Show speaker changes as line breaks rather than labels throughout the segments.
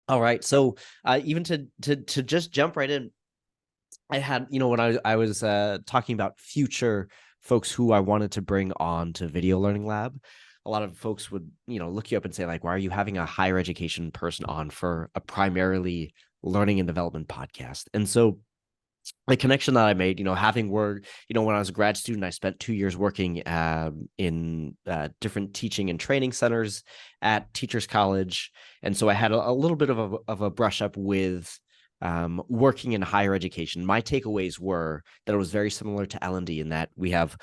All right. So even to just jump right in, I had, when I was talking about future folks who I wanted to bring on to Video Learning Lab, a lot of folks would, look you up and say, like, why are you having a higher education person on for a primarily learning and development podcast? And so the connection that I made, having worked, when I was a grad student, I spent 2 years working in different teaching and training centers at Teachers College, and so I had a little bit of a brush up with working in higher education. My takeaways were that it was very similar to L&D in that we have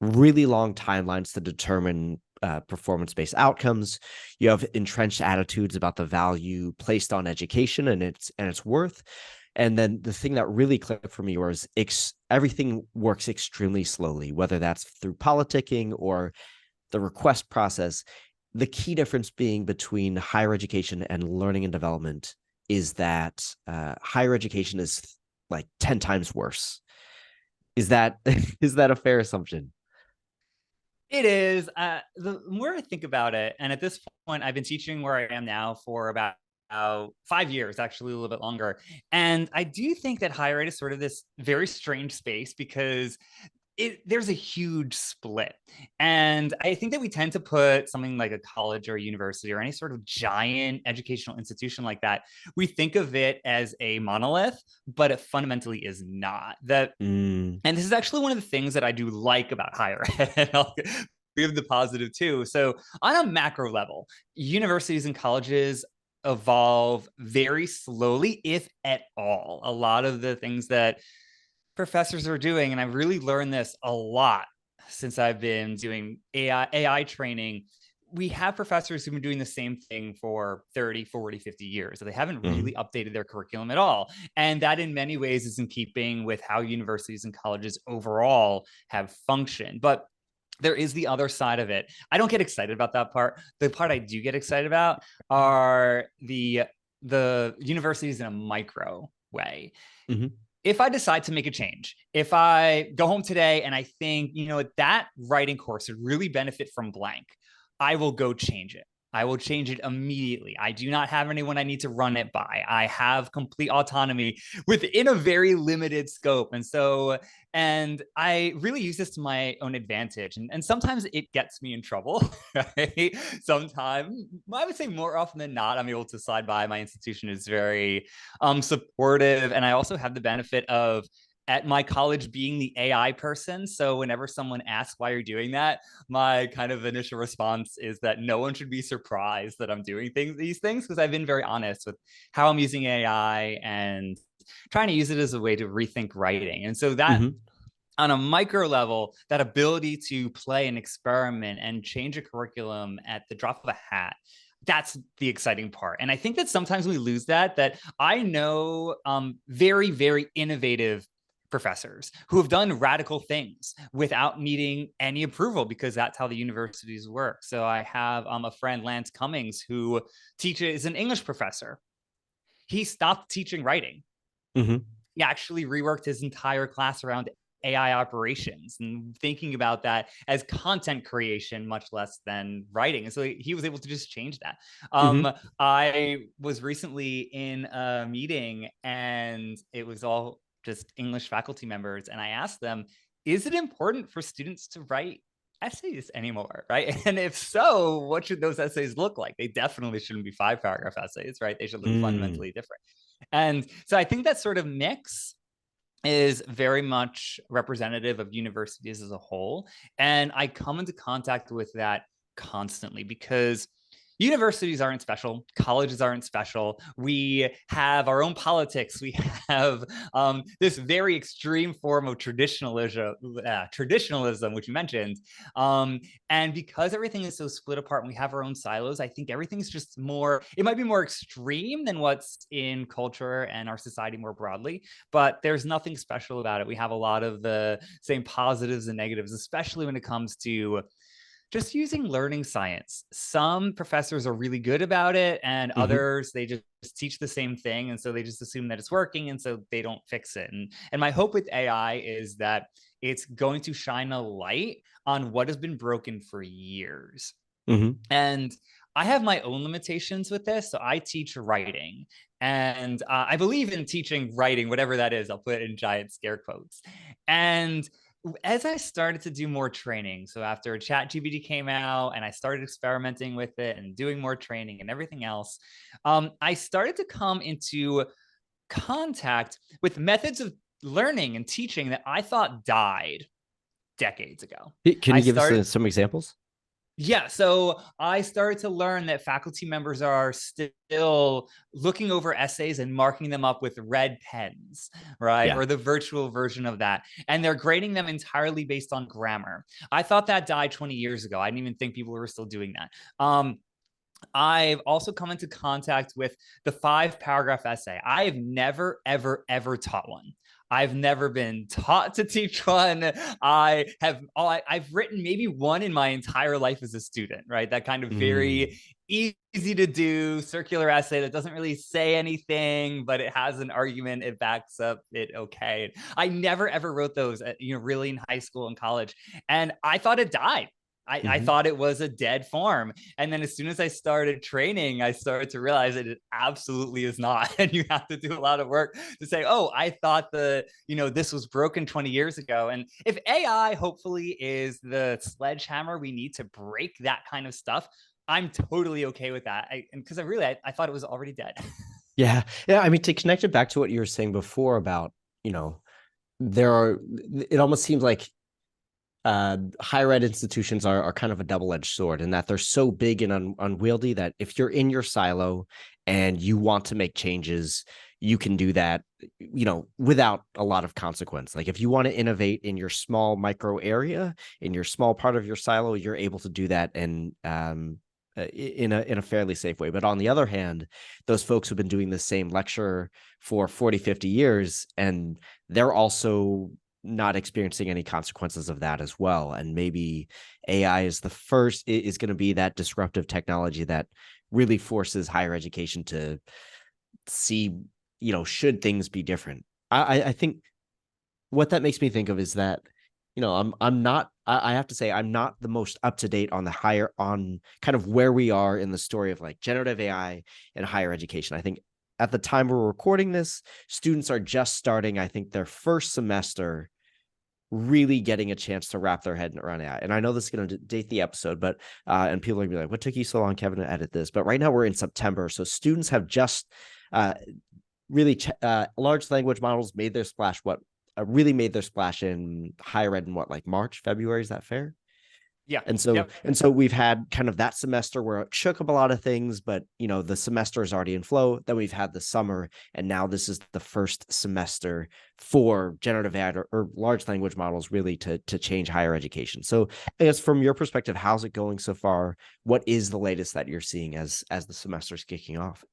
really long timelines to determine performance-based outcomes. You have entrenched attitudes about the value placed on education and its worth. And then the thing that really clicked for me was everything works extremely slowly, whether that's through politicking or the request process. The key difference being between higher education and learning and development is that higher education is like 10 times worse. Is that is that a fair assumption?
It is. The more I think about it, and at this point, I've been teaching where I am now for about 5 years, actually a little bit longer. And I do think that higher ed is sort of this very strange space because there's a huge split. And I think that we tend to put something like a college or a university or any sort of giant educational institution like that, we think of it as a monolith, but it fundamentally is not. That
Mm,
And this is actually one of the things that I do like about higher ed. I'll give the positive too. So, on a macro level, universities and colleges evolve very slowly, if at all. A lot of the things that professors are doing, and I've really learned this a lot since I've been doing AI training. We have professors who've been doing the same thing for 30, 40, 50 years. So they haven't really
mhm.
updated their curriculum at all. And that, in many ways, is in keeping with how universities and colleges overall have functioned. But there is the other side of it. I don't get excited about that part. The part I do get excited about are the universities in a micro way.
Mhm.
If I decide to make a change, if I go home today and I think, that writing course would really benefit from blank, I will go change it. I will change it immediately. I do not have anyone I need to run it by. I have complete autonomy within a very limited scope. And I really use this to my own advantage. And sometimes it gets me in trouble, right? Sometimes, I would say more often than not, I'm able to slide by. My institution is very supportive. And I also have the benefit of at my college being the AI person. So whenever someone asks why you're doing that, my kind of initial response is that no one should be surprised that I'm doing these things, because I've been very honest with how I'm using AI and trying to use it as a way to rethink writing. And so that
Mhm.
on a micro level, that ability to play and experiment and change a curriculum at the drop of a hat, that's the exciting part. And I think that sometimes we lose that I know very, very innovative professors who have done radical things without needing any approval, because that's how the universities work. So I have a friend, Lance Cummings, who teaches, is an English professor. He stopped teaching writing.
Mhm.
He actually reworked his entire class around AI operations and thinking about that as content creation, much less than writing. And so he was able to just change that. Um,
Mhm.
I was recently in a meeting and it was all just English faculty members. And I asked them, is it important for students to write essays anymore, right? And if so, what should those essays look like? They definitely shouldn't be 5 paragraph essays, right? They should look
Mm.
fundamentally different. And so I think that sort of mix is very much representative of universities as a whole. And I come into contact with that constantly because universities aren't special, colleges aren't special. We have our own politics. We have this very extreme form of traditionalism, which you mentioned. Um, and because everything is so split apart and we have our own silos, I think everything's just more, it might be more extreme than what's in culture and our society more broadly, but there's nothing special about it. We have a lot of the same positives and negatives, especially when it comes to just using learning science. Some professors are really good about it, and
Mhm.
others, they just teach the same thing. And so they just assume that it's working. And so they don't fix it. And my hope with AI is that it's going to shine a light on what has been broken for years.
Mhm.
And I have my own limitations with this. So I teach writing, and I believe in teaching writing, whatever that is. I'll put it in giant scare quotes. And as I started to do more training, so after ChatGPT came out and I started experimenting with it and doing more training and everything else, I started to come into contact with methods of learning and teaching that I thought died decades ago.
Can
I
you give us
started
some examples?
Yeah, so I started to learn that faculty members are still looking over essays and marking them up with red pens, right?
Yeah.
Or the virtual version of that. And they're grading them entirely based on grammar. I thought that died 20 years ago. I didn't even think people were still doing that. I've also come into contact with the 5-paragraph essay. I have never, ever, ever taught one. I've never been taught to teach one. I've written maybe one in my entire life as a student, right? That kind of
Mm.
very easy to do circular essay that doesn't really say anything, but it has an argument. It backs up it okay. I never ever wrote those, really in high school and college, and I thought it died. I
Mhm.
thought it was a dead form. And then as soon as I started training, I started to realize that it absolutely is not. And you have to do a lot of work to say, oh, I thought this was broken 20 years ago. And if AI hopefully is the sledgehammer we need to break that kind of stuff, I'm totally okay with that. Because I thought it was already dead.
Yeah. Yeah. I mean, to connect it back to what you were saying before about, there are, it almost seems like higher ed institutions are kind of a double-edged sword in that they're so big and unwieldy that if you're in your silo and you want to make changes, you can do that, without a lot of consequence. Like if you want to innovate in your small micro area, in your small part of your silo, you're able to do that and in a fairly safe way. But on the other hand, those folks who've been doing the same lecture for 40, 50 years, and they're also not experiencing any consequences of that as well. And maybe AI is going to be that disruptive technology that really forces higher education to see, should things be different. I think what that makes me think of is that, I'm not, I have to say, I'm not the most up to date on kind of where we are in the story of like generative AI and higher education. I think at the time we're recording this, students are just starting, I think, their first semester really getting a chance to wrap their head around AI. And I know this is going to date the episode, but and people are going to be like, what took you so long, Kevin, to edit this? But right now we're in September. So students have just really large language models made their splash, really made their splash in higher ed in like March, February. Is that fair?
Yeah.
And so
Yep.
we've had kind of that semester where it shook up a lot of things, but the semester is already in flow. Then we've had the summer, and now this is the first semester for generative AI or large language models really to change higher education. So I guess from your perspective, how's it going so far? What is the latest that you're seeing as the semester's kicking off?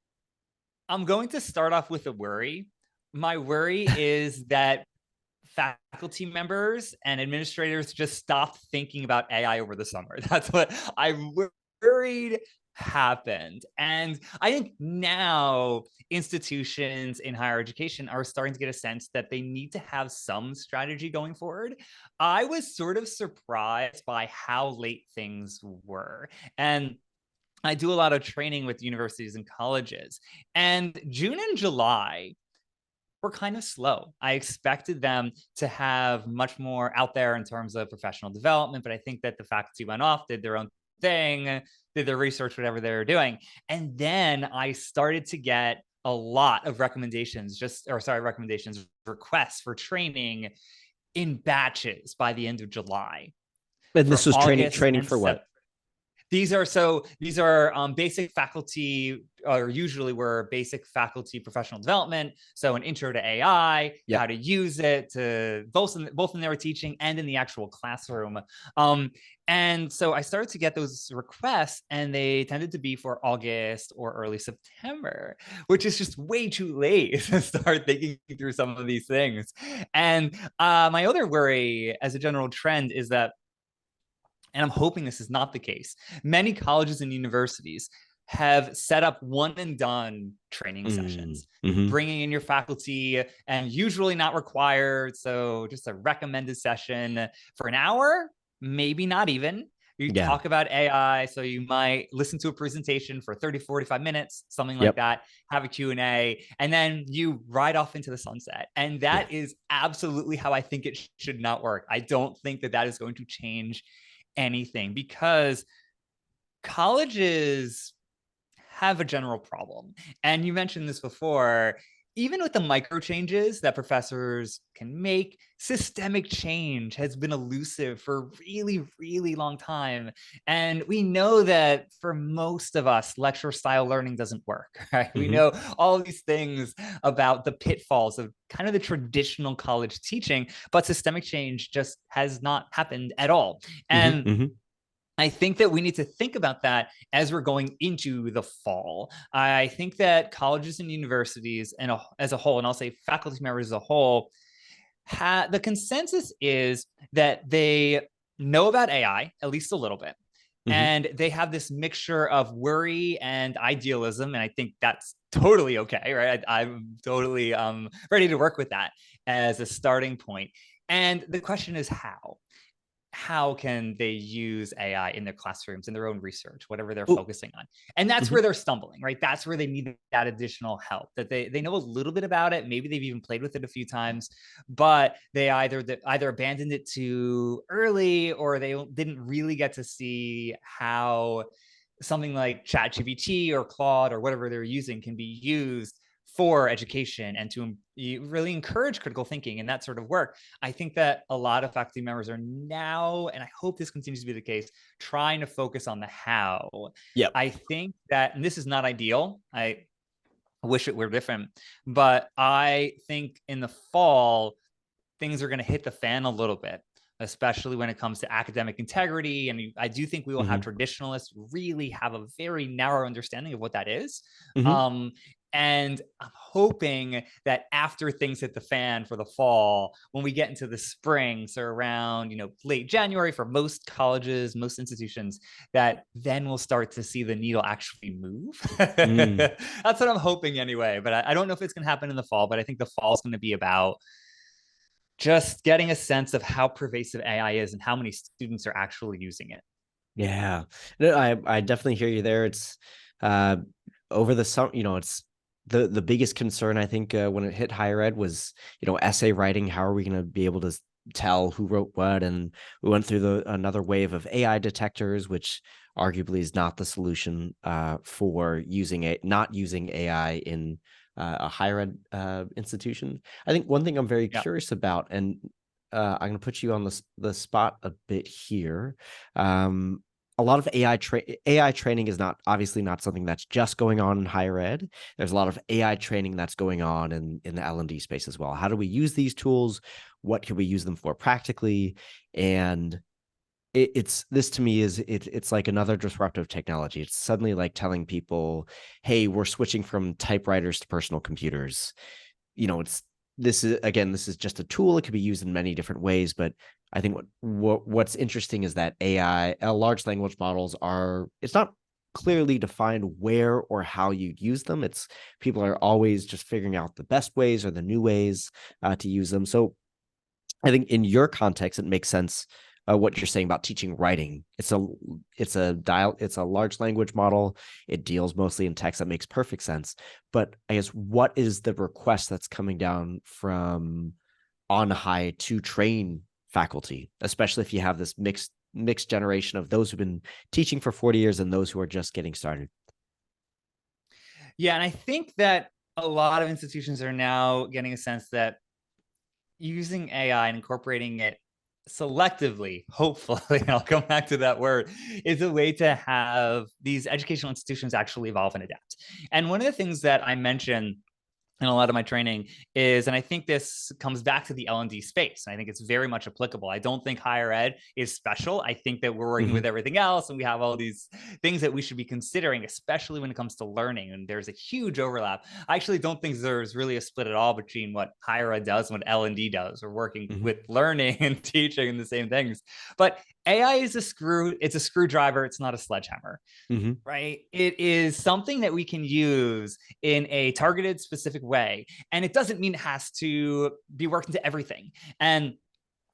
I'm going to start off with a worry. My worry is that faculty members and administrators just stopped thinking about AI over the summer. That's what I'm worried happened. And I think now institutions in higher education are starting to get a sense that they need to have some strategy going forward. I was sort of surprised by how late things were. And I do a lot of training with universities and colleges. And June and July were kind of slow. I expected them to have much more out there in terms of professional development, but I think that the faculty went off, did their own thing, did their research, whatever they were doing. And then I started to get a lot of requests for training in batches by the end of July
And
for
this was
August
training
and
for what?
these are basic faculty, or usually were basic faculty professional development. So an intro to AI,
Yep.
how to use it, to both in their teaching and in the actual classroom. And so I started to get those requests, and they tended to be for August or early September, which is just way too late to start thinking through some of these things. And my other worry as a general trend is that, and I'm hoping this is not the case, many colleges and universities have set up one and done training sessions,
Mm-hmm.
bringing in your faculty, and usually not required. So just a recommended session for an hour, maybe not even. You
Yeah.
talk about AI, so you might listen to a presentation for 30, 45 minutes, something like
Yep.
that, have a Q&A, and then you ride off into the sunset. And
Yeah.
that is absolutely how I think it should not work. I don't think that that is going to change anything, because colleges have a general problem. And you mentioned this before, even with the micro changes that professors can make, systemic change has been elusive for a really, really long time. And we know that for most of us, lecture style learning doesn't work, right? We
Hmm.
know all these things about the pitfalls of kind of the traditional college teaching, but systemic change just has not happened at all.
Hmm.
And
Hmm.
I think that we need to think about that as we're going into the fall. I think that colleges and universities and as a whole, and I'll say faculty members as a whole, the consensus is that they know about AI at least a little bit.
Hmm.
And they have this mixture of worry and idealism. And I think that's totally okay, right? I'm totally ready to work with that as a starting point. And the question is how can they use AI in their classrooms, in their own research, whatever they're
Oh,
focusing on. And that's
mhm.
where they're stumbling, right? That's where they need that additional help, that they know a little bit about it. Maybe they've even played with it a few times, but they either abandoned it too early, or they didn't really get to see how something like ChatGPT or Claude or whatever they're using can be used for education and to really encourage critical thinking and that sort of work. I think that a lot of faculty members are now, and I hope this continues to be the case, trying to focus on the how.
Yep.
I think that, and this is not ideal, I wish it were different, but I think in the fall, things are going to hit the fan a little bit, especially when it comes to academic integrity. And I do think we will have
Hmm.
traditionalists really have a very narrow understanding of what that is.
Hmm.
Um, and I'm hoping that after things hit the fan for the fall, when we get into the spring, so around, late January for most colleges, most institutions, that then we'll start to see the needle actually move.
Mm.
That's what I'm hoping anyway. But I don't know if it's going to happen in the fall, but I think the fall is going to be about just getting a sense of how pervasive AI is and how many students are actually using it.
Yeah. No, I definitely hear you there. It's uh over the summer, it's the biggest concern I think when it hit higher ed was, essay writing. How are we going to be able to tell who wrote what? And we went through another wave of AI detectors, which arguably is not the solution for not using AI in a higher ed institution. I think one thing I'm very
Yeah.
curious about, and I'm going to put you on the spot a bit here. Um, a lot of AI training is not obviously not something that's just going on in higher ed. There's a lot of AI training that's going on in the L&D space as well. How do we use these tools? What can we use them for practically? And it's this to me is it's like another disruptive technology. It's suddenly like telling people, hey, we're switching from typewriters to personal computers. It's this is just a tool. It could be used in many different ways, but I think what's interesting is that AI, large language models it's not clearly defined where or how you use them. It's people are always just figuring out the best ways or the new ways to use them. So I think in your context, it makes sense what you're saying about teaching writing. It's a large language model. It deals mostly in text. That makes perfect sense. But I guess what is the request that's coming down from on high to train faculty, especially if you have this mixed generation of those who've been teaching for 40 years and those who are just getting started?
Yeah. And I think that a lot of institutions are now getting a sense that using AI and incorporating it selectively, hopefully, I'll come back to that word, is a way to have these educational institutions actually evolve and adapt. And one of the things that I mentioned in a lot of my training is, and I think this comes back to the L&D space. I think it's very much applicable. I don't think higher ed is special. I think that we're working
Mm-hmm.
with everything else and we have all these things that we should be considering, especially when it comes to learning. And there's a huge overlap. I actually don't think there's really a split at all between what higher ed does and what L&D does. We're working
Mm-hmm.
with learning and teaching and the same things. But AI is it's a screwdriver. It's not a sledgehammer,
Mm-hmm.
right? It is something that we can use in a targeted, specific way. And it doesn't mean it has to be worked into everything. And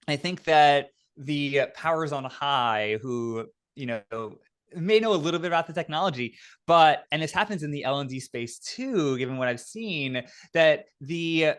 I think that the powers on high who may know a little bit about the technology, and this happens in the L&D space too, given what I've seen, that the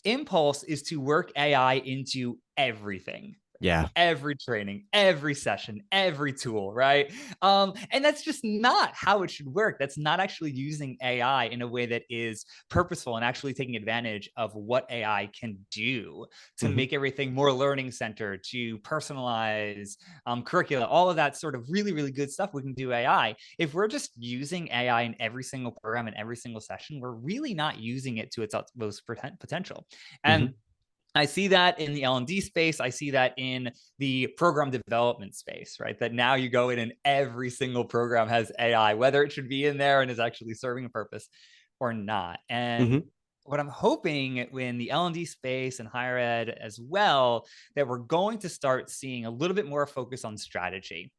impulse is to work AI into everything.
Yeah.
Every training, every session, every tool, right? And that's just not how it should work. That's not actually using AI in a way that is purposeful and actually taking advantage of what AI can do to make everything more learning centered, to personalize curricula, all of that sort of really, really good stuff we can do AI. If we're just using AI in every single program and every single session, we're really not using it to its utmost potential. And I see that in the L&D space. I see that in the program development space, right? That now you go in and every single program has AI, whether it should be in there and is actually serving a purpose or not. And what I'm hoping in the L&D space and higher ed as well, that we're going to start seeing a little bit more focus on strategy.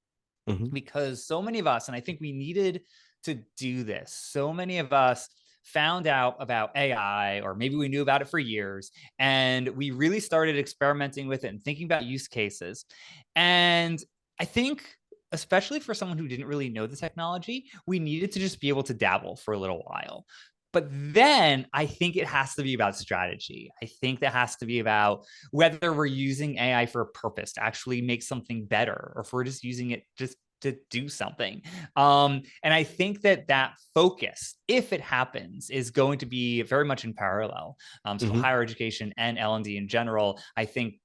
Because so many of us, and I think we needed to do this, so many of us found out about AI, or maybe we knew about it for years, and we really started experimenting with it and thinking about use cases. And I think, especially for someone who didn't really know the technology, we needed to just be able to dabble for a little while. But then I think it has to be about strategy. I think that has to be about whether we're using AI for a purpose to actually make something better, or if we're just using it just to do something. And I think that focus, if it happens, is going to be very much in parallel. So higher education and L&D in general, I think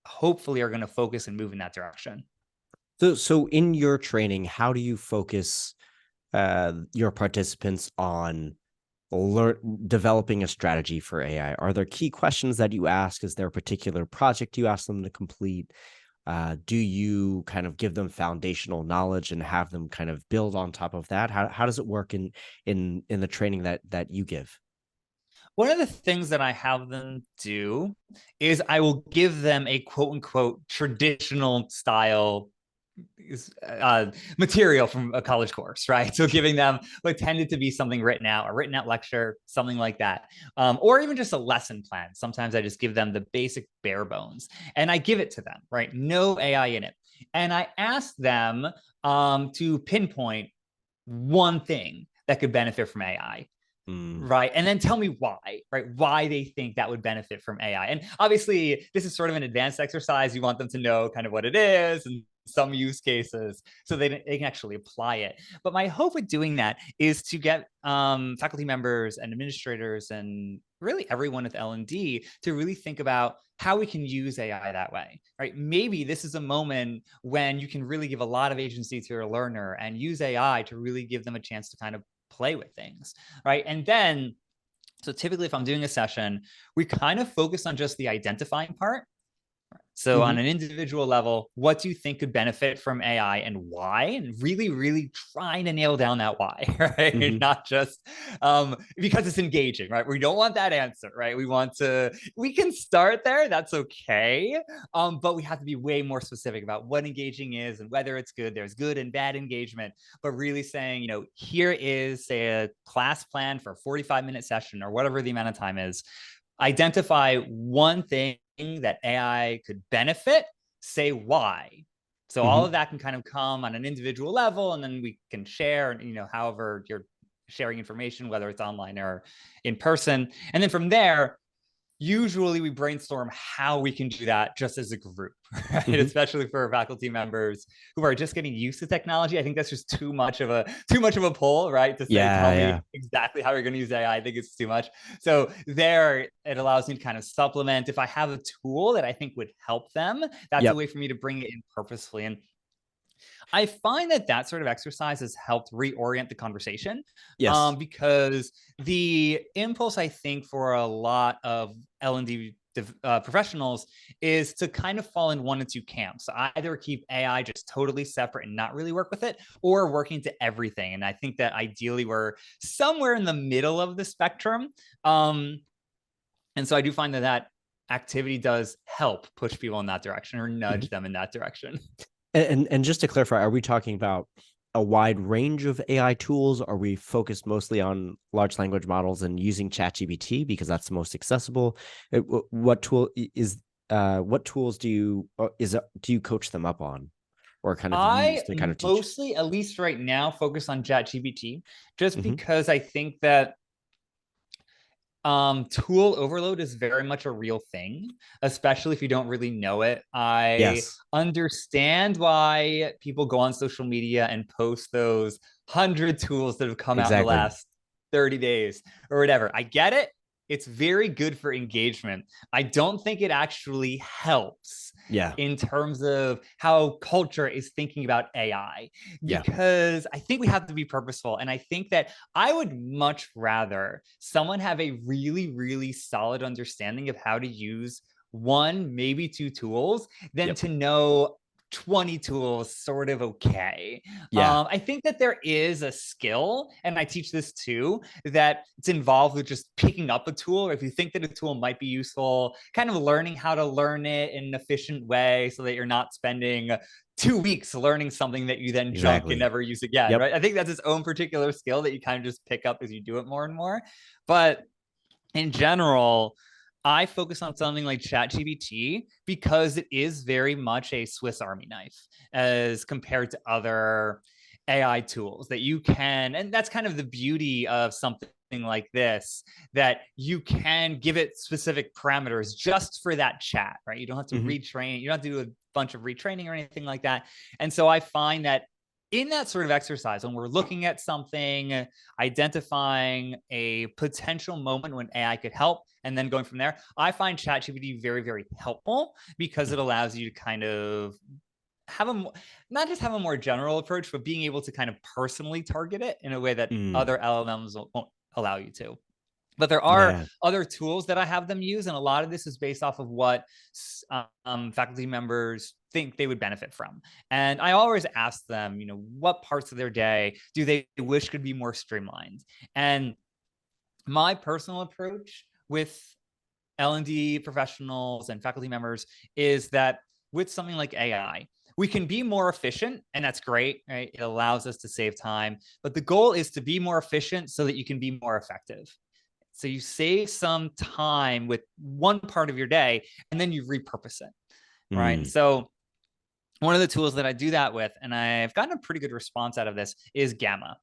hopefully are going to focus and move in that direction.
So in your training, how do you focus your participants on developing a strategy for AI? Are there key questions that you ask? Is there a particular project you ask them to complete? Do you kind of give them foundational knowledge and have them kind of build on top of that? How does it work in the training that you give?
One of the things that I have them do is I will give them a quote unquote traditional style material from a college course, right? So giving them what tended to be something written out, a written out lecture, something like that, or even just a lesson plan. Sometimes I just give them the basic bare bones and I give it to them, right? No AI in it. And I ask them to pinpoint one thing that could benefit from AI. Right. And then tell me why, right? Why they think that would benefit from AI. And obviously, this is sort of an advanced exercise. You want them to know kind of what it is and some use cases so they can actually apply it. But my hope with doing that is to get faculty members and administrators and really everyone with L&D to really think about how we can use AI that way, right? Maybe this is a moment when you can really give a lot of agency to your learner and use AI to really give them a chance to kind of play with things, right? And then, so typically if I'm doing a session, we kind of focus on just the identifying part. So on an individual level, what do you think could benefit from AI and why? And really, really trying to nail down that why, right? Not just because it's engaging, right? We don't want that answer, right? We can start there, that's okay. But we have to be way more specific about what engaging is and whether it's good. There's good and bad engagement, but really saying, here is, say, a class plan for a 45-minute session or whatever the amount of time is. Identify one thing that AI could benefit, say why. So all of that can kind of come on an individual level, and then we can share, however you're sharing information, whether it's online or in person. And then from there, usually we brainstorm how we can do that just as a group, right? Especially for faculty members who are just getting used to technology. I think that's just too much of a pull, right? To say, tell me exactly how you're going to use AI. I think it's too much. So there, it allows me to kind of supplement. If I have a tool that I think would help them, that's a way for me to bring it in purposefully. And I find that sort of exercise has helped reorient the conversation.
Yes.
Because the impulse, I think, for a lot of L&D professionals is to kind of fall in one of two camps. Either keep AI just totally separate and not really work with it, or working to everything. And I think that ideally we're somewhere in the middle of the spectrum. And so I do find that activity does help push people in that direction or nudge them in that direction.
And just to clarify, are we talking about a wide range of AI tools? Are we focused mostly on large language models and using ChatGPT because that's the most accessible? What tools do you coach them up on? or kind of use
I
to kind of teach?
mostly, at least right now, focus on ChatGPT, just because I think that tool overload is very much a real thing, especially if you don't really know it. I
Yes,
understand why people go on social media and post those 100 tools that have come out in the
exactly.
last 30 days or whatever. I get it. It's very good for engagement. I don't think it actually helps
Yeah,
in terms of how culture is thinking about AI,
yeah,
because I think we have to be purposeful. And I think that I would much rather someone have a really, really solid understanding of how to use one, maybe two tools than
yep,
to know 20 tools sort of okay.
yeah,
I think that there is a skill, and I teach this too, that it's involved with just picking up a tool. Or if you think that a tool might be useful, kind of learning how to learn it in an efficient way so that you're not spending 2 weeks learning something that you then junk and
exactly.
never use again,
Yep.
right? I think that's its own particular skill that you kind of just pick up as you do it more and more. But in general, I focus on something like ChatGPT because it is very much a Swiss Army knife as compared to other AI tools that you can, and that's kind of the beauty of something like this, that you can give it specific parameters just for that chat, right? You don't have to
Hmm.
retrain, you don't have to do a bunch of retraining or anything like that. And so I find that in that sort of exercise, when we're looking at something, identifying a potential moment when AI could help, and then going from there, I find ChatGPT very, very helpful because it allows you to kind of have a not just have a more general approach, but being able to kind of personally target it in a way that
Mm,
other LLMs won't allow you to. But there are
yeah.
other tools that I have them use, and a lot of this is based off of what faculty members think they would benefit from. And I always ask them, what parts of their day do they wish could be more streamlined? And my personal approach with L&D professionals and faculty members is that with something like AI, we can be more efficient, and that's great, right? It allows us to save time, but the goal is to be more efficient so that you can be more effective. So you save some time with one part of your day and then you repurpose it, right?
Mm.
So one of the tools that I do that with, and I've gotten a pretty good response out of this, is Gamma.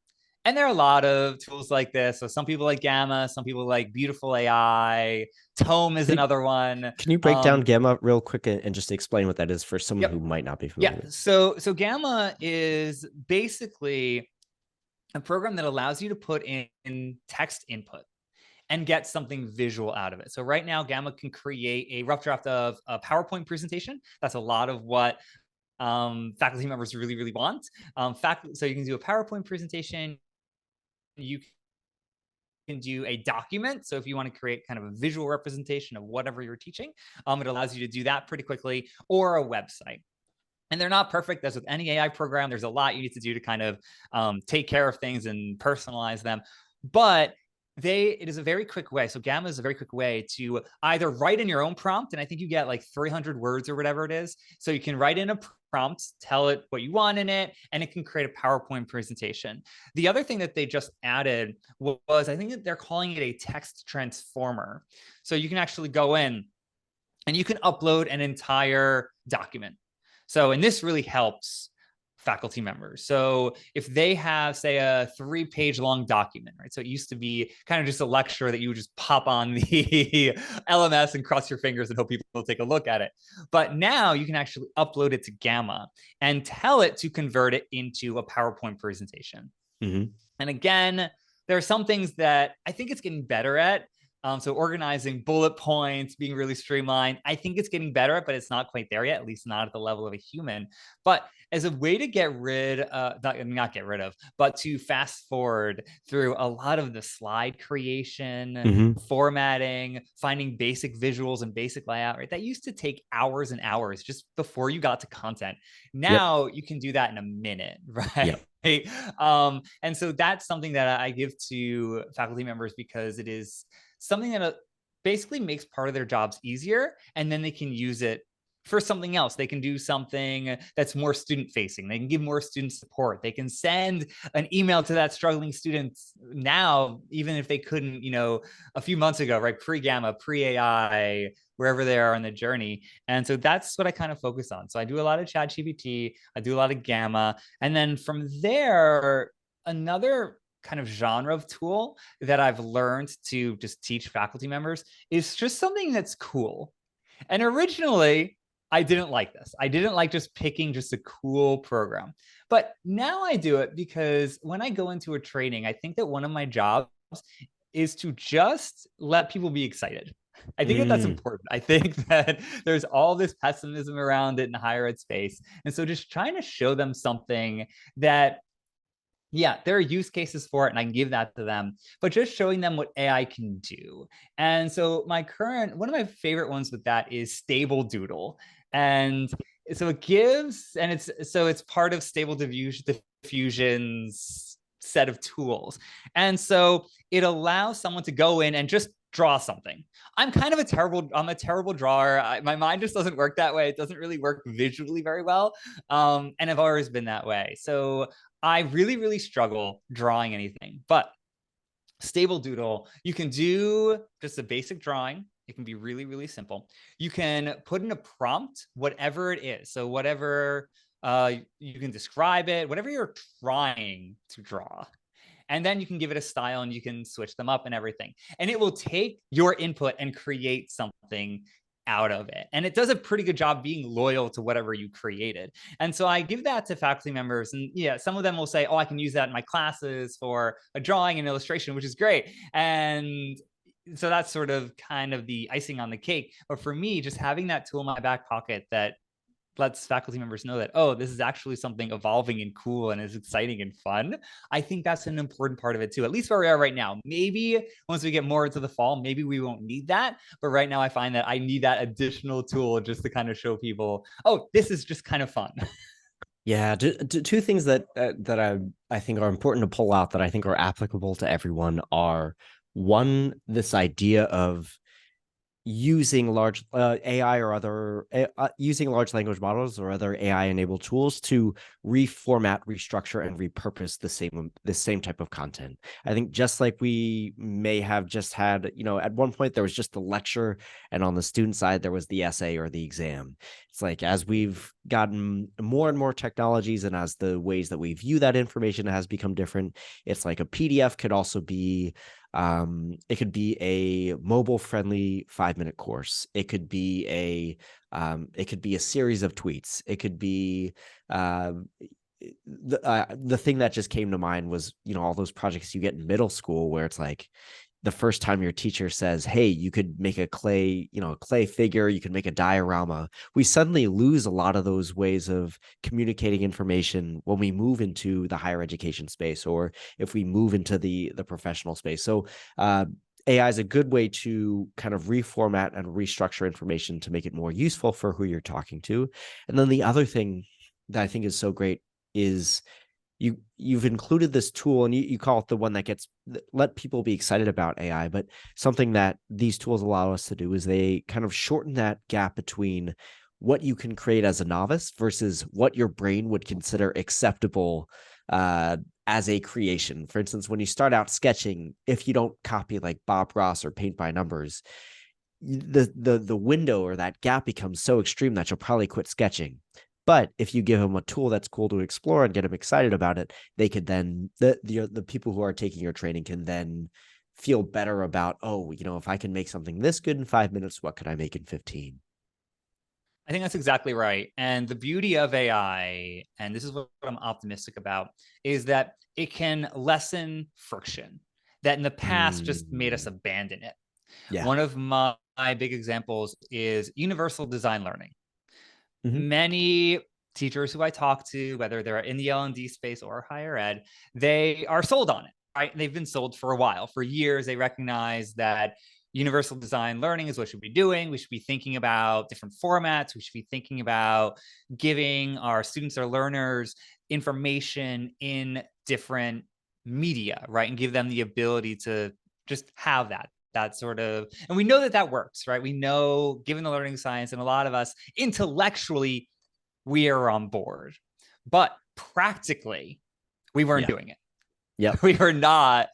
And there are a lot of tools like this. So some people like Gamma, some people like Beautiful AI. Tome is
Can you
another one.
can you break down Gamma real quick and just explain what that is for someone who
Yep.
might not be
Yeah.
familiar?
So Gamma is basically a program that allows you to put in text input and get something visual out of it. So right now, Gamma can create a rough draft of a PowerPoint presentation. That's a lot of what faculty members really, really want. So you can do a PowerPoint presentation. You can do a document. So if you want to create kind of a visual representation of whatever you're teaching, it allows you to do that pretty quickly, or a website. And they're not perfect. As with any AI program, there's a lot you need to do to kind of take care of things and personalize them. But it is a very quick way. So Gamma is a very quick way to either write in your own prompt, and I think you get like 300 words or whatever it is. So you can write in a prompt, tell it what you want in it, and it can create a PowerPoint presentation. The other thing that they just added was, I think that they're calling it a text transformer. So you can actually go in and you can upload an entire document. So, and this really helps faculty members. So if they have, say, a 3-page long document, right? So it used to be kind of just a lecture that you would just pop on the LMS and cross your fingers and hope people will take a look at it. But now you can actually upload it to Gamma and tell it to convert it into a PowerPoint presentation.
Hmm.
And again, there are some things that I think it's getting better at. So organizing bullet points, being really streamlined, I think it's getting better at, but it's not quite there yet, at least not at the level of a human. But as a way to get rid, not get rid of, but to fast forward through a lot of the slide creation,
Hmm.
formatting, finding basic visuals and basic layout, right? That used to take hours and hours just before you got to content.
Yep.
Now you can do that in a minute, right?
Yep.
And so that's something that I give to faculty members because it is something that basically makes part of their jobs easier, and then they can use it for something else. They can do something that's more student facing. They can give more student support. They can send an email to that struggling student now, even if they couldn't, a few months ago, right? Pre-Gamma, pre-AI, wherever they are on the journey. And so that's what I kind of focus on. So I do a lot of ChatGPT, I do a lot of Gamma. And then from there, another kind of genre of tool that I've learned to just teach faculty members is just something that's cool. And originally, I didn't like this. I didn't like just picking just a cool program. But now I do it because when I go into a training, I think that one of my jobs is to just let people be excited. I think that that's
Mm.
important. I think that there's all this pessimism around it in the higher ed space. And so just trying to show them something that, yeah, there are use cases for it, and I can give that to them, but just showing them what AI can do. And so one of my favorite ones with that is Stable Doodle. And so it's part of Stable Diffusion's set of tools. And so it allows someone to go in and just draw something. I'm a terrible drawer. My mind just doesn't work that way. It doesn't really work visually very well. And I've always been that way. So I really, really struggle drawing anything, but Stable Doodle, you can do just a basic drawing. It can be really, really simple. You can put in a prompt, whatever it is. So whatever you can describe it, whatever you're trying to draw. And then you can give it a style and you can switch them up and everything. And it will take your input and create something out of it. And it does a pretty good job being loyal to whatever you created. And so I give that to faculty members. And yeah, some of them will say, oh, I can use that in my classes for a drawing and illustration, which is great. And so that's sort of kind of the icing on the cake. But for me, just having that tool in my back pocket that lets faculty members know that, oh, this is actually something evolving and cool and is exciting and fun. I think that's an important part of it too, at least where we are right now. Maybe once we get more into the fall, maybe we won't need that. But right now I find that I need that additional tool just to kind of show people, oh, this is just kind of fun.
Yeah, two things that I think are important to pull out that I think are applicable to everyone are one, this idea of using large AI or other using large language models or other AI enabled tools to reformat, restructure, and repurpose the same type of content. I think just like we may have just had, at one point there was just the lecture, and on the student side there was the essay or the exam. It's like as we've gotten more and more technologies, and as the ways that we view that information has become different, it's like a PDF could also be it could be a mobile friendly 5-minute course. It could be a series of tweets. It could be the thing that just came to mind was, all those projects you get in middle school where it's like the first time your teacher says, hey, you could make a clay figure, you could make a diorama. We suddenly lose a lot of those ways of communicating information when we move into the higher education space, or if we move into the professional space. So AI is a good way to kind of reformat and restructure information to make it more useful for who you're talking to. And then the other thing that I think is so great is you've included this tool, and you call it the one that gets let people be excited about AI, but something that these tools allow us to do is they kind of shorten that gap between what you can create as a novice versus what your brain would consider acceptable as a creation. For instance, when you start out sketching, if you don't copy like Bob Ross or paint by numbers, the window or that gap becomes so extreme that you'll probably quit sketching. But if you give them a tool that's cool to explore and get them excited about it, they could then the people who are taking your training can then feel better about, oh, if I can make something this good in 5 minutes, what could I make in 15?
I think that's exactly right. And the beauty of AI, and this is what I'm optimistic about, is that it can lessen friction that in the past just made us abandon it.
Yeah.
One of my big examples is universal design learning.
Mm-hmm.
Many teachers who I talk to, whether they're in the L&D space or higher ed, they are sold on it, right? They've been sold for a while. For years, they recognize that universal design learning is what we should be doing. We should be thinking about different formats. We should be thinking about giving our students or learners information in different media, right? And give them the ability to just have that. that sort of, and we know that that works, right? We know, given the learning science, and a lot of us intellectually, we are on board, but practically, we weren't
Yeah.
doing it.
Yep.
We are not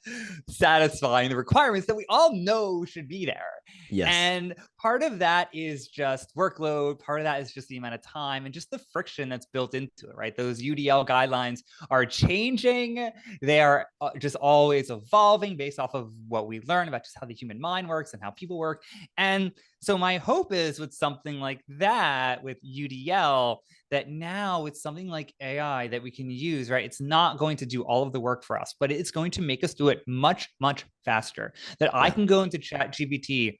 satisfying the requirements that we all know should be there.
Yes.
And part of that is just workload. Part of that is just the amount of time and just the friction that's built into it, right? Those UDL guidelines are changing. They are just always evolving based off of what we learn about just how the human mind works and how people work. And so my hope is with something like that, with UDL, that now it's something like AI that we can use, right? It's not going to do all of the work for us, but it's going to make us do it much, much faster. That I
Yeah.
can go into ChatGPT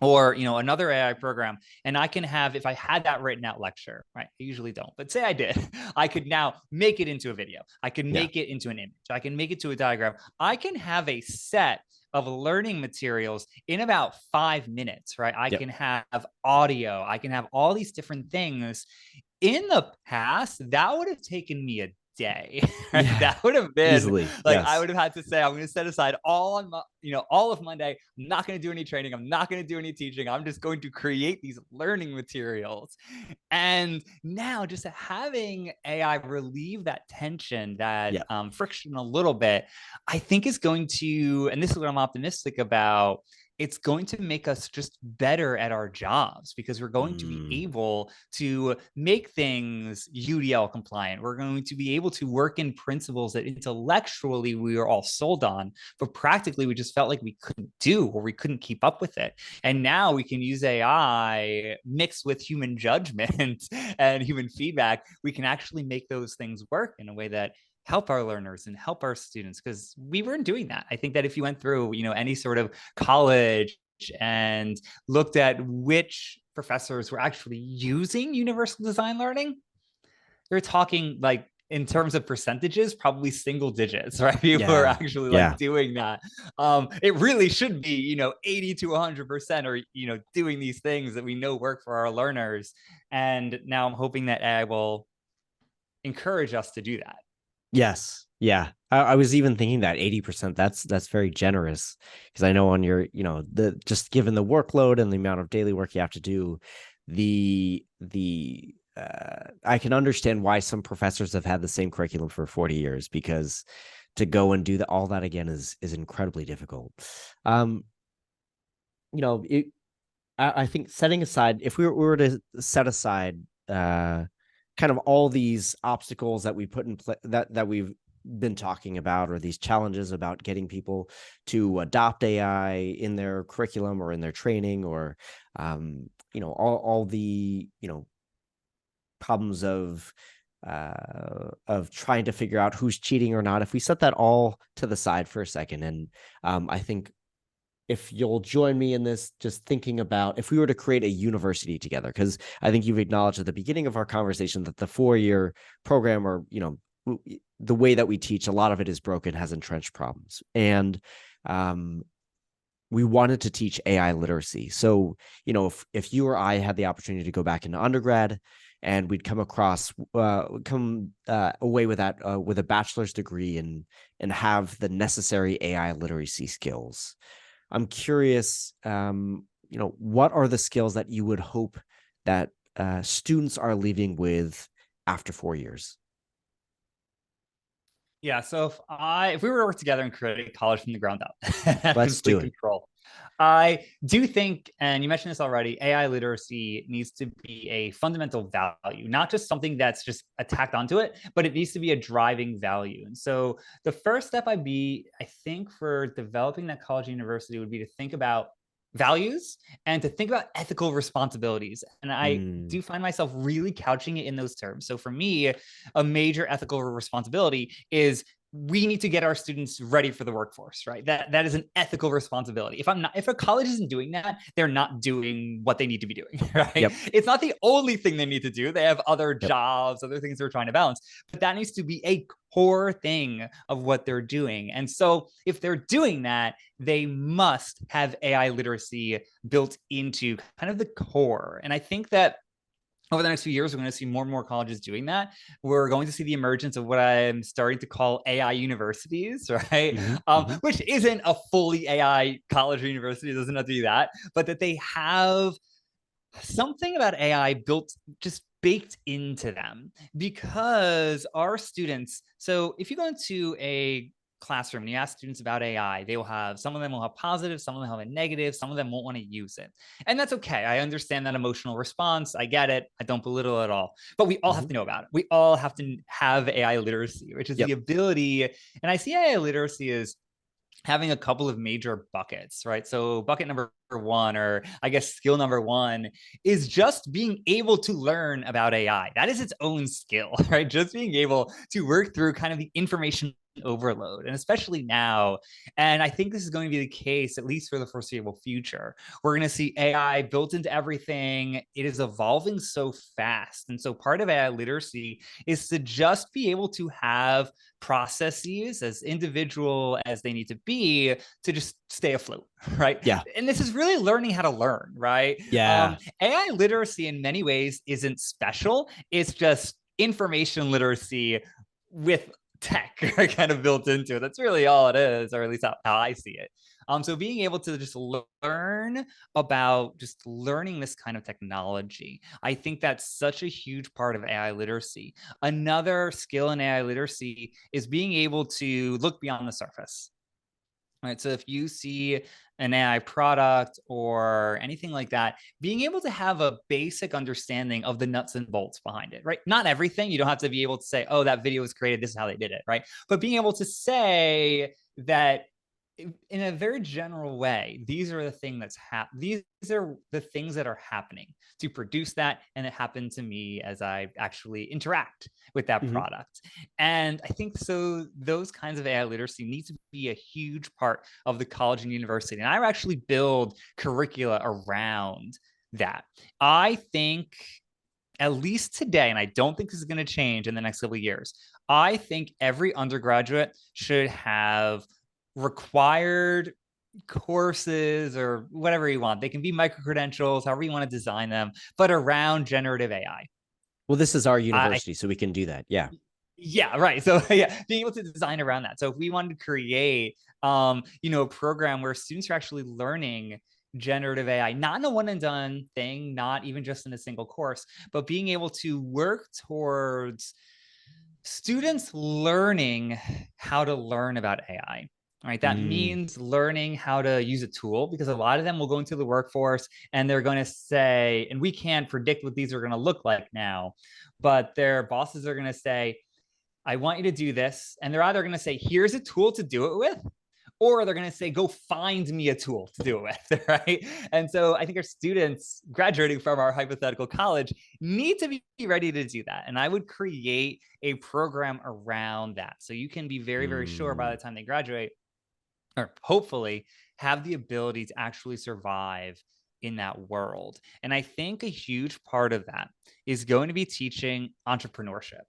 or another AI program, and I can have, if I had that written out lecture, right? I usually don't, but say I did, I could now make it into a video. I can
Yeah.
make it into an image. I can make it to a diagram. I can have a set of learning materials in about 5 minutes, right? I
Yep.
can have audio. I can have all these different things. In the past, that would have taken me a day. Right?
Yeah.
That would have been
Easily.
like, I
Yes.
would have had to say, I'm going to set aside all of Monday. I'm not going to do any training. I'm not going to do any teaching. I'm just going to create these learning materials. And now just having AI relieve that tension, that
Yeah.
friction a little bit, I think is going to, and this is what I'm optimistic about, it's going to make us just better at our jobs because we're going to be
Mm.
able to make things UDL compliant. We're going to be able to work in principles that intellectually we are all sold on, but practically we just felt like we couldn't do, or we couldn't keep up with it. And now we can use AI mixed with human judgment and human feedback. We can actually make those things work in a way that help our learners and help our students, because we weren't doing that. I think that if you went through, any sort of college and looked at which professors were actually using universal design learning, you're talking like, in terms of percentages, probably single digits, right? People are
Yeah.
actually
Yeah.
like doing that. It really should be, 80 to 100%, or, doing these things that we know work for our learners. And now I'm hoping that AI will encourage us to do that.
Yes. Yeah. I was even thinking that 80%, that's very generous, because I know on your, the just given the workload and the amount of daily work you have to do, I can understand why some professors have had the same curriculum for 40 years, because to go and do all that again is incredibly difficult. Um, it, I think setting aside, if we were to set aside kind of all these obstacles that we put in place, that we've been talking about, or these challenges about getting people to adopt AI in their curriculum or in their training, or all the problems of trying to figure out who's cheating or not. If we set that all to the side for a second, and I think if you'll join me in this, just thinking about if we were to create a university together, because I think you've acknowledged at the beginning of our conversation that the 4-year program, or the way that we teach, a lot of it is broken, has entrenched problems, and we wanted to teach AI literacy. So if you or I had the opportunity to go back into undergrad, and we'd come away with that with a bachelor's degree, and have the necessary AI literacy skills, I'm curious, what are the skills that you would hope that students are leaving with after 4 years?
Yeah. So if we were to work together and create a college from the ground up, have
Let's do
complete
it.
control, I do think, and you mentioned this already, AI literacy needs to be a fundamental value, not just something that's just attacked onto it, but it needs to be a driving value. And so the first step I think, for developing that college university would be to think about values and to think about ethical responsibilities. And I
Mm,
do find myself really couching it in those terms. So for me, a major ethical responsibility is we need to get our students ready for the workforce, right? That is an ethical responsibility. If a college isn't doing that, they're not doing what they need to be doing, right?
yep.
It's not the only thing they need to do. They have other
Yep.
jobs, other things they're trying to balance, but that needs to be a core thing of what they're doing. And so if they're doing that, they must have AI literacy built into kind of the core. And I think that over the next few years, we're going to see more and more colleges doing that. We're going to see the emergence of what I'm starting to call AI universities, right? Which isn't a fully AI college or university, it doesn't have to be that, but that they have something about AI built, just baked into them, because our students, so if you go into a classroom and you ask students about AI, they will have, some of them will have positive, some of them have a negative, some of them won't want to use it. And that's okay. I understand that emotional response. I get it. I don't belittle it at all. But we all have to know about it. We all have to have AI literacy, which is the ability, and I see AI literacy as having a couple of major buckets, right? So bucket number one, or I guess skill number one, is just being able to learn about AI. That is its own skill, right? Just being able to work through kind of the information overload, and especially now. And I think this is going to be the case, at least for the foreseeable future. We're going to see AI built into everything. It is evolving so fast. And so part of AI literacy is to just be able to have processes as individual as they need to be to just stay afloat, right?
Yeah.
And this is really learning how to learn, right?
Yeah.
AI literacy in many ways isn't special. It's just information literacy with tech kind of built into it. That's really all it is, or at least how I see it. So being able to just learn about just learning this kind of technology, I think that's such a huge part of AI literacy. Another skill in AI literacy is being able to look beyond the surface. Right. So if you see an AI product or anything like that, being able to have a basic understanding of the nuts and bolts behind it, right? Not everything. You don't have to be able to say, oh, that video was created, this is how they did it, right? But being able to say that in a very general way, these are the thing that's these are the things that are happening to produce that, and it happened to me as I actually interact with that product. And I think so those kinds of AI literacy need to be a huge part of the college and university. And I actually build curricula around that. I think, at least today, and I don't think this is going to change in the next couple of years, I think every undergraduate should have required courses or whatever you want. They can be micro credentials, however you want to design them, but around generative AI.
Well, this is our university, so we can do that. Yeah.
Yeah, right. So yeah, being able to design around that. So if we wanted to create, a program where students are actually learning generative AI, not in a one and done thing, not even just in a single course, but being able to work towards students learning how to learn about AI. Right. That means learning how to use a tool, because a lot of them will go into the workforce and they're going to say, and we can't predict what these are going to look like now, but their bosses are going to say, I want you to do this. And they're either going to say, here's a tool to do it with, or they're going to say, go find me a tool to do it with, right? And so I think our students graduating from our hypothetical college need to be ready to do that. And I would create a program around that. So you can be very, very sure by the time they graduate, or hopefully have the ability to actually survive in that world. And I think a huge part of that is going to be teaching entrepreneurship,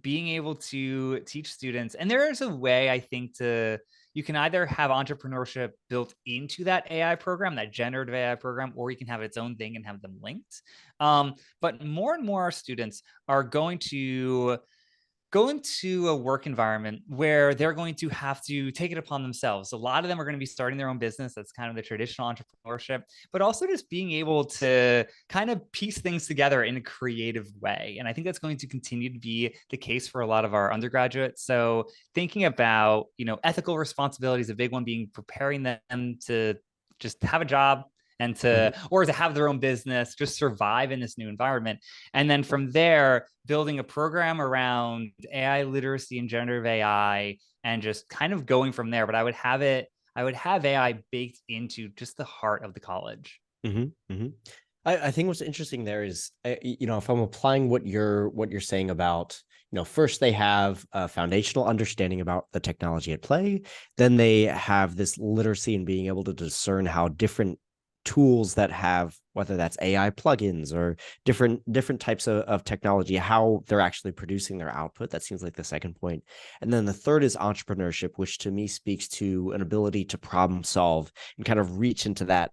being able to teach students. And there is a way, I think, you can either have entrepreneurship built into that AI program, that generative AI program, or you can have its own thing and have them linked. But more and more students are going to go into a work environment where they're going to have to take it upon themselves. A lot of them are going to be starting their own business. That's kind of the traditional entrepreneurship, but also just being able to kind of piece things together in a creative way. And I think that's going to continue to be the case for a lot of our undergraduates. So thinking about, ethical responsibility is a big one, being preparing them to just have a job and or to have their own business, just survive in this new environment. And then from there, building a program around AI literacy and generative AI, and just kind of going from there. But I would have AI baked into just the heart of the college.
I think what's interesting there is, if I'm applying what you're saying about, first they have a foundational understanding about the technology at play, then they have this literacy in being able to discern how different tools that have, whether that's AI plugins or different types of technology, how they're actually producing their output. That seems like the second point. And then the third is entrepreneurship, which to me speaks to an ability to problem solve and kind of reach into that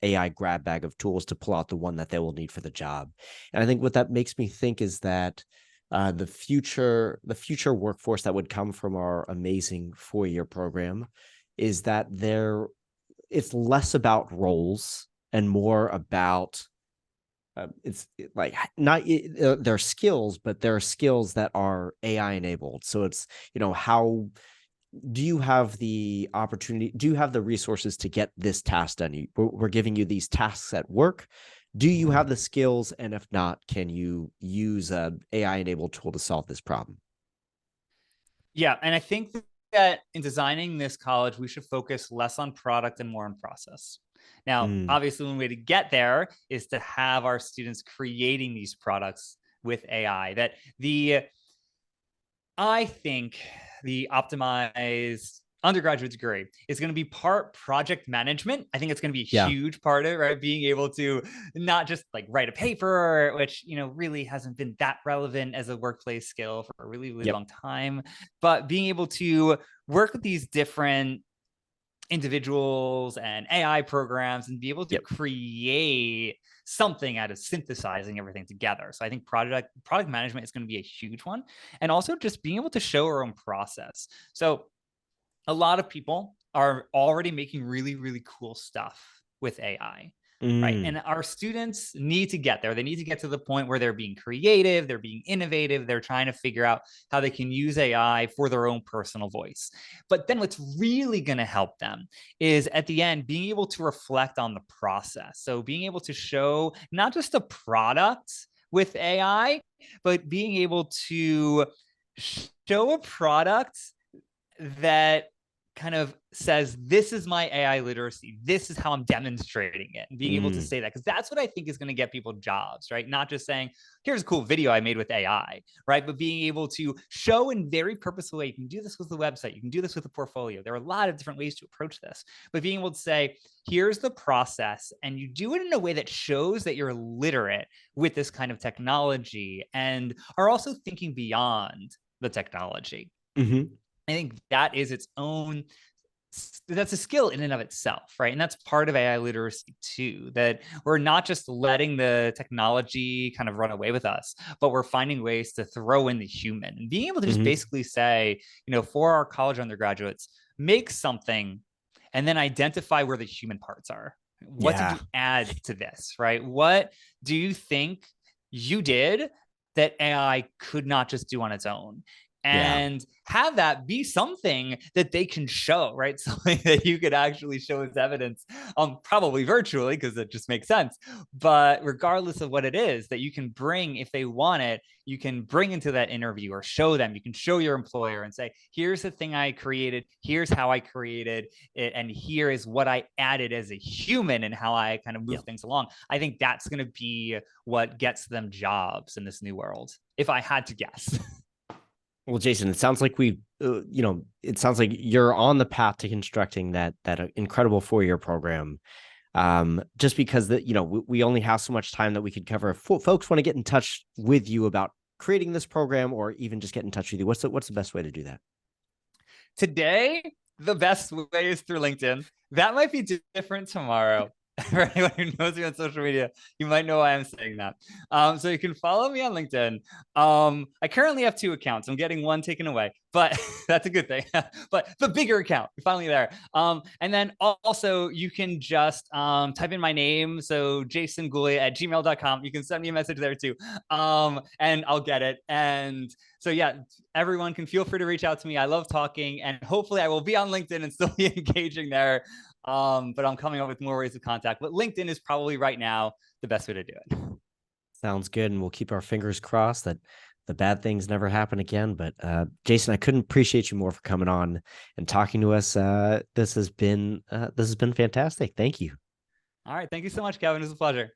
AI grab bag of tools to pull out the one that they will need for the job. And I think what that makes me think is that the future workforce that would come from our amazing 4-year program is that it's less about roles and more about it's like not their skills, but there are skills that are AI enabled. So it's, how do you have the opportunity? Do you have the resources to get this task done? We're giving you these tasks at work. Do you have the skills? And if not, can you use an AI enabled tool to solve this problem?
Yeah. And I think that in designing this college, we should focus less on product and more on process. Now,
Mm,
obviously, one way to get there is to have our students creating these products with AI. I think the optimized undergraduate degree is going to be part project management. I think it's going to be a
yeah.
huge part of it, right? Being able to not just like write a paper, which, really hasn't been that relevant as a workplace skill for a really, really
Yep.
long time, but being able to work with these different individuals and AI programs and be able to
Yep.
create something out of synthesizing everything together. So I think product management is going to be a huge one. And also just being able to show our own process. So a lot of people are already making really, really cool stuff with AI. Right.
Mm,
And our students need to get there. They need to get to the point where they're being creative, they're being innovative, they're trying to figure out how they can use AI for their own personal voice. But then what's really going to help them is at the end being able to reflect on the process. So being able to show not just a product with AI, but being able to show a product that kind of says, this is my AI literacy. This is how I'm demonstrating it, and being able to
mm,
say that, because that's what I think is going to get people jobs, right? Not just saying, here's a cool video I made with AI, right? But being able to show in very purposeful way, you can do this with the website, you can do this with a portfolio. There are a lot of different ways to approach this, but being able to say, here's the process, and you do it in a way that shows that you're literate with this kind of technology and are also thinking beyond the technology.
mm-hmm.
I think that is that's a skill in and of itself, right? And that's part of AI literacy too, that we're not just letting the technology kind of run away with us, but we're finding ways to throw in the human and being able to just
Mm-hmm.
basically say, for our college undergraduates, make something and then identify where the human parts are. What did
Yeah.
you add to this, right? What do you think you did that AI could not just do on its own?
Yeah.
And have that be something that they can show, right? Something that you could actually show as evidence, probably virtually, because it just makes sense. But regardless of what it is that you can bring, if they want it, you can bring into that interview or show them. You can show your employer and say, here's the thing I created, here's how I created it, and here is what I added as a human and how I kind of move
Yep.
things along. I think that's going to be what gets them jobs in this new world, if I had to guess.
Well, Jason, it sounds like it sounds like you're on the path to constructing that incredible 4-year program. Just because we only have so much time that we could cover. If folks want to get in touch with you about creating this program, or even just get in touch with you, what's the best way to do that?
Today, the best way is through LinkedIn. That might be different tomorrow. For anyone who knows me on social media, you might know why I'm saying that. So you can follow me on LinkedIn. I currently have 2 accounts. I'm getting one taken away, but that's a good thing. But the bigger account, you're finally there. And then also you can just type in my name. So jasongulya@gmail.com. You can send me a message there too. And I'll get it. And so yeah, everyone can feel free to reach out to me. I love talking, and hopefully I will be on LinkedIn and still be engaging there. But I'm coming up with more ways of contact. But LinkedIn is probably right now the best way to do it.
Sounds good, and we'll keep our fingers crossed that the bad things never happen again. But Jason, I couldn't appreciate you more for coming on and talking to us. This has been fantastic. Thank you.
All right. Thank you so much, Kevin. It was a pleasure.